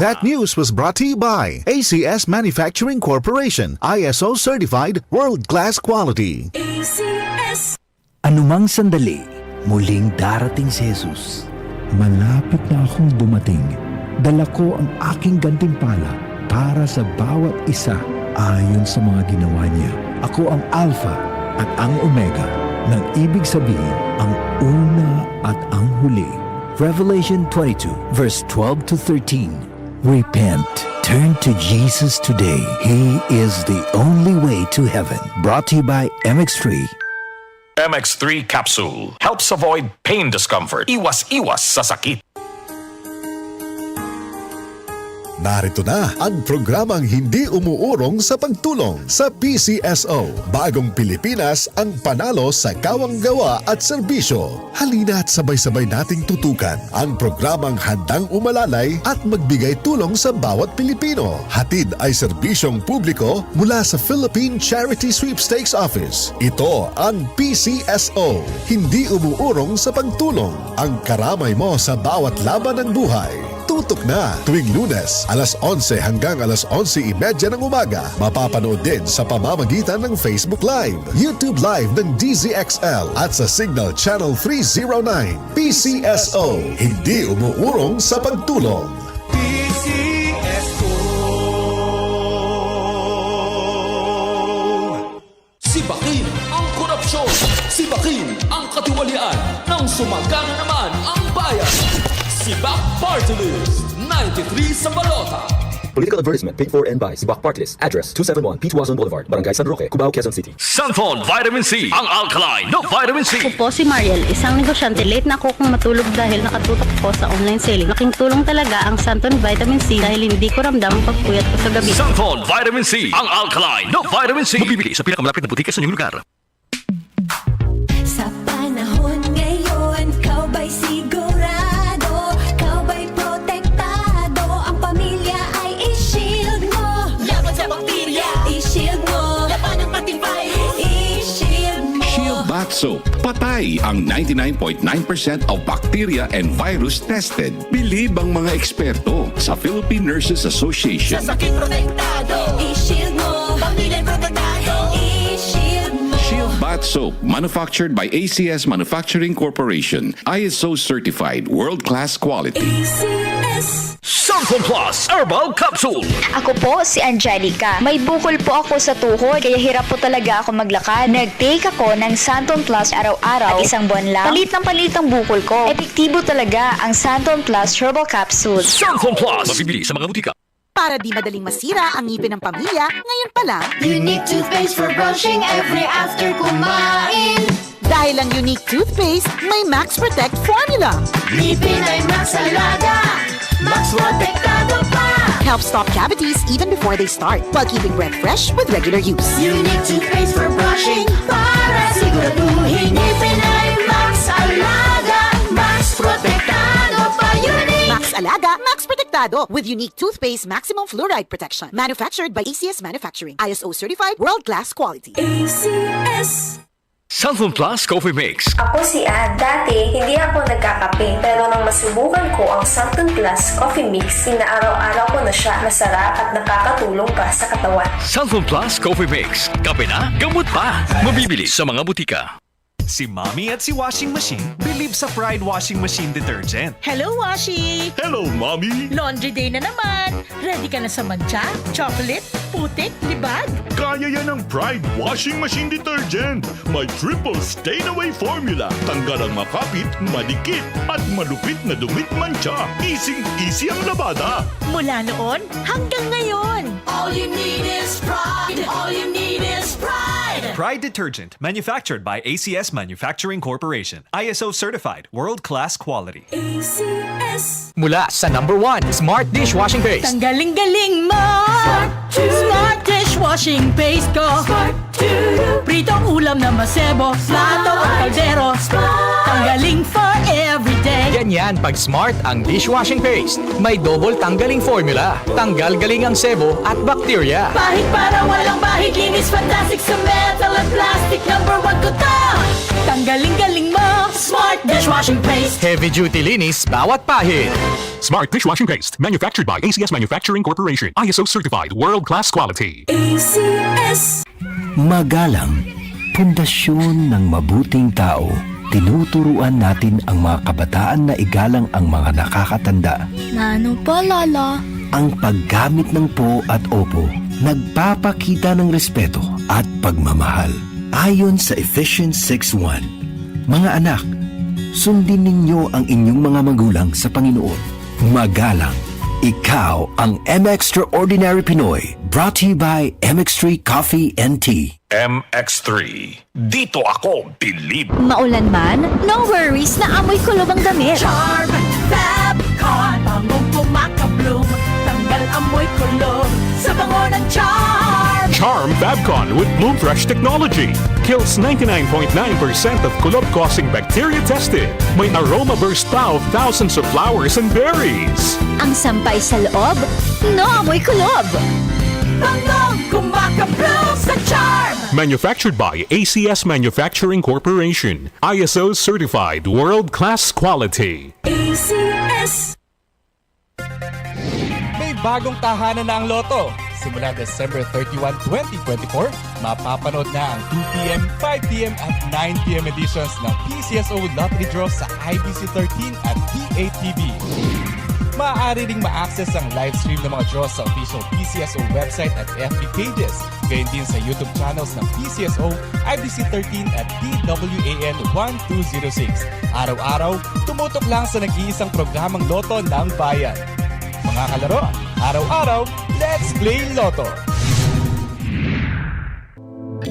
That news was brought to you by ACS Manufacturing Corporation, ISO certified world-class quality. ACS. Anumang sandali, muling darating si Jesus. Malapit na akong dumating. Dala ko ang aking gantimpala para sa bawat isa ayon sa mga ginawa niya. Ako ang Alpha at ang Omega, nang ibig sabihin ang una at ang huli. Revelation 22 verse 12 to 13. Repent. Turn to Jesus today. He is the only way to heaven. Brought to you by MX3. MX3 capsule helps avoid pain discomfort. Iwas-iwas sa sakit. Narito na ang programang hindi umuurong sa pagtulong sa PCSO. Bagong Pilipinas ang panalo sa kawang-gawa at serbisyo. Halina't sabay-sabay nating tutukan ang programang handang umalalay at magbigay tulong sa bawat Pilipino. Hatid ay serbisyong publiko mula sa Philippine Charity Sweepstakes Office. Ito ang PCSO. Hindi umuurong sa pagtulong. Ang karamay mo sa bawat laban ng buhay. Tutok na tuwing Lunes, alas 11 hanggang alas 11:30 ng umaga. Mapapanood din sa pamamagitan ng Facebook Live, YouTube Live ng DZXL at sa Signal Channel 309. PCSO, hindi umuurong sa pagtulong. Sibakin ang korupsyon, sibakin ang katiwalian, nang sumagana naman ang bayan. Sibak Party List, 93 sa balota. Political advertisement paid for and by Sibak Party List. Address 271 P. Tuazon Boulevard, Barangay San Roque, Cubao, Quezon City. Santon Vitamin C, ang alkaline ng vitamin C. Ako po si Mariel, isang negosyante. Late na ako kung matulog dahil nakatutok po sa online selling. Laking tulong talaga ang Santon Vitamin C dahil hindi ko ramdam ang pagpuyat ko sa gabi. Santon Vitamin C, ang alkaline ng vitamin C. Mabibili sa pinakamalapit na butika sa inyong lugar. Sa panahon ngayon, kau ba'y sigurado? Kau ba'y protektado? Ang pamilya ay i-shield mo. Laban sa bakterya, i-shield mo. Laban ng matibay, i-shield mo. Shield Bath Soap. Patay ang 99.9% of bacteria and virus tested. Bilib ang mga eksperto sa Philippine Nurses Association. Sa sakit protektado, i-shield mo. Pamilya protektado, i-shield mo. Shield Bath Soap, manufactured by ACS Manufacturing Corporation. ISO certified, world-class quality. ACS. Santon Plus Herbal Capsule. Ako po si Angelica. May bukol po ako sa tuhod, kaya hirap po talaga ako maglakad. Nag-take ako ng Santon Plus araw-araw at isang buwan lang. Palit ang bukol ko. Epektibo talaga ang Santon Plus Herbal Capsule. Santon Plus. Mabibili sa mga butika. Para di madaling masira ang ngipin ng pamilya, ngayon pa lang, Unique toothpaste for brushing every after kumain. dahil ang unique toothpaste, may Max Protect formula. Ngipin ay Max Alaga, Max Protektado pa. Helps stop cavities even before they start, while keeping breath fresh with regular use. Unique toothpaste for brushing para siguraduhin ngipin ay Max Alaga, Max Protektado pa. Unique Max Alaga, Max Protectado with unique toothpaste maximum fluoride protection. Manufactured by ACS Manufacturing. ISO certified, world-class quality. ACS. Santon Plus Coffee Mix. Ako si Ann. Dati, hindi ako nagkakape. Pero nang masubukan ko ang Santon Plus Coffee Mix, inaaraw-araw ko na siya. Masarap at nakakatulong pa sa katawan. Santon Plus Coffee Mix. Kape na, gamot pa. Mabibili sa mga butika. Si Mommy at si Washing Machine believe sa Pride Washing Machine Detergent. Hello, Washi! Hello, Mommy! Laundry day na naman! Ready ka na sa mancha, chocolate, putik, libag? Kaya yan ang Pride Washing Machine Detergent. May triple stain-away formula. Tanggal ang makapit, madikit, at malupit na dumit mancha. Easy ang labada. Mula noon hanggang ngayon. All you need is pride. All you need is pride. Pride Detergent, manufactured by ACS Manufacturing Corporation. ISO certified, world-class quality. ACS. Mula sa #1 Smart Dishwashing Paste. Tanggaling-galing mo! Smart dishwashing paste ko. Smart to Pritong ulam na masebo, plato at kaldero. Tanggaling for everyday. Ganyan pag Smart ang dishwashing paste. May double tanggaling formula. Tanggal galing ang sebo at bakterya. Bahid para walang bahid, linis fantastic sa metal at plastic. #1 ko to! Tanggaling-galing mo! Smart dishwashing paste. Heavy duty linis bawat pahid. Smart dishwashing paste, manufactured by ACS Manufacturing Corporation. ISO certified world-class quality. ACS. Magalang, pundasyon ng mabuting tao. Tinuturuan natin ang mga kabataan na igalang ang mga nakakatanda. Nano pa, Lala? Ang paggamit ng po at opo, nagpapakita ng respeto at pagmamahal. Ayon sa Ephesians 6:1, mga anak, sundin ninyo ang inyong mga magulang sa Panginoon. Magalang, ikaw ang M-Extraordinary Pinoy. Brought to you by MX3 Coffee and Tea. MX3. Dito ako believe. Maulan man, no worries na amoy kulob ang damit. Charm Fabcon. Bangong kumakabloom. Tanggal amoy kulob sa bango ng Charm. Charm Fabcon with Bloom Fresh technology. Kills 99.9% of kulob-causing bacteria tested. May aroma burst pa of thousands of flowers and berries. Ang sampay sa loob, no amoy kulob. Bangong kumakabloom sa Charm. Manufactured by ACS Manufacturing Corporation. ISO certified world-class quality. ACS. May bagong tahanan na ang Lotto. Simula December 31, 2024, mapapanood na ang 2pm, 5pm at 9pm editions ng PCSO Lottery Draw sa IBC 13 at PATV. Maaari ring ma-access ang live stream ng mga draws sa official PCSO website at FB pages. Gayon din sa YouTube channels ng PCSO, IBC 13 at DWAL 1206. Araw-araw, tumutok lang sa nag-iisang programang Lotto ng Bayan. Mga kalaro, araw-araw, let's play Lotto!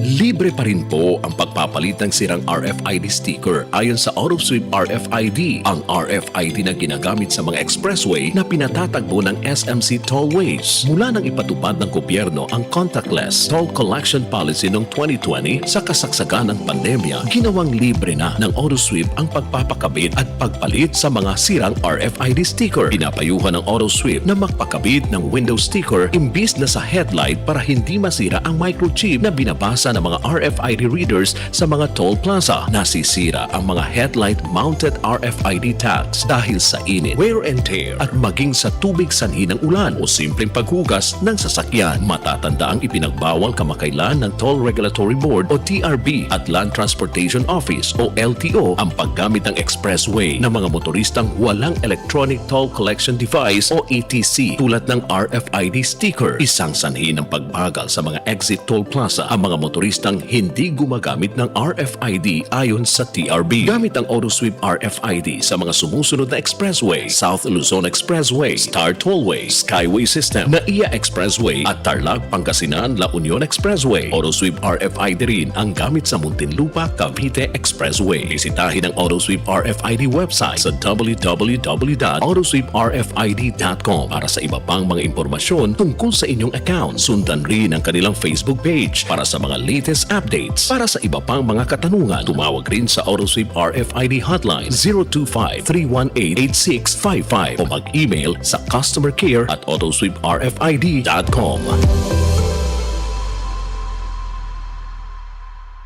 Libre pa rin po ang pagpapalit ng sirang RFID sticker ayon sa AutoSweep RFID. Ang RFID na ginagamit sa mga expressway na pinatatagbo ng SMC Tollways. Mula nang ipatupad ng gobyerno ang contactless toll collection policy noong 2020 sa kasagsagan ng pandemya, ginawang libre na ng AutoSweep ang pagpapakabit at pagpalit sa mga sirang RFID sticker. Pinapayuhan ng AutoSweep na magpakabit ng window sticker imbis na sa headlight para hindi masira ang microchip na binabasa ng mga RFID readers sa mga toll plaza. Nasisira ang mga headlight-mounted RFID tags dahil sa init, wear and tear at maging sa tubig sanhi ng ulan o simpleng paghugas ng sasakyan. Matatanda ang ipinagbawal kamakailan ng Toll Regulatory Board o TRB at Land Transportation Office o LTO ang paggamit ng expressway ng mga motoristang walang electronic toll collection device o ETC tulad ng RFID sticker. Isang sanhi ng pagbagal sa mga exit toll plaza ang mga motoristang hindi gumagamit ng RFID ayon sa TRB. Gamit ang AutoSweep RFID sa mga sumusunod na expressway: South Luzon Expressway, Star Tollway, Skyway System, NAIA Expressway at Tarlac Pangasinan La Union Expressway. AutoSweep RFID rin ang gamit sa Muntinlupa Cavite Expressway. Bisitahin ang AutoSweep RFID website sa www.autosweeprfid.com para sa iba pang mga impormasyon tungkol sa inyong account. Sundan rin ang kanilang Facebook page para sa mga latest updates. Para sa iba pang mga katanungan, tumawag rin sa AutoSweep RFID hotline 025-318-8655 o mag-email sa customercare@autosweeprfid.com.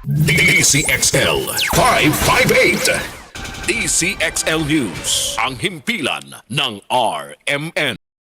DCXL 558. DCXL News, ang himpilan ng RMN.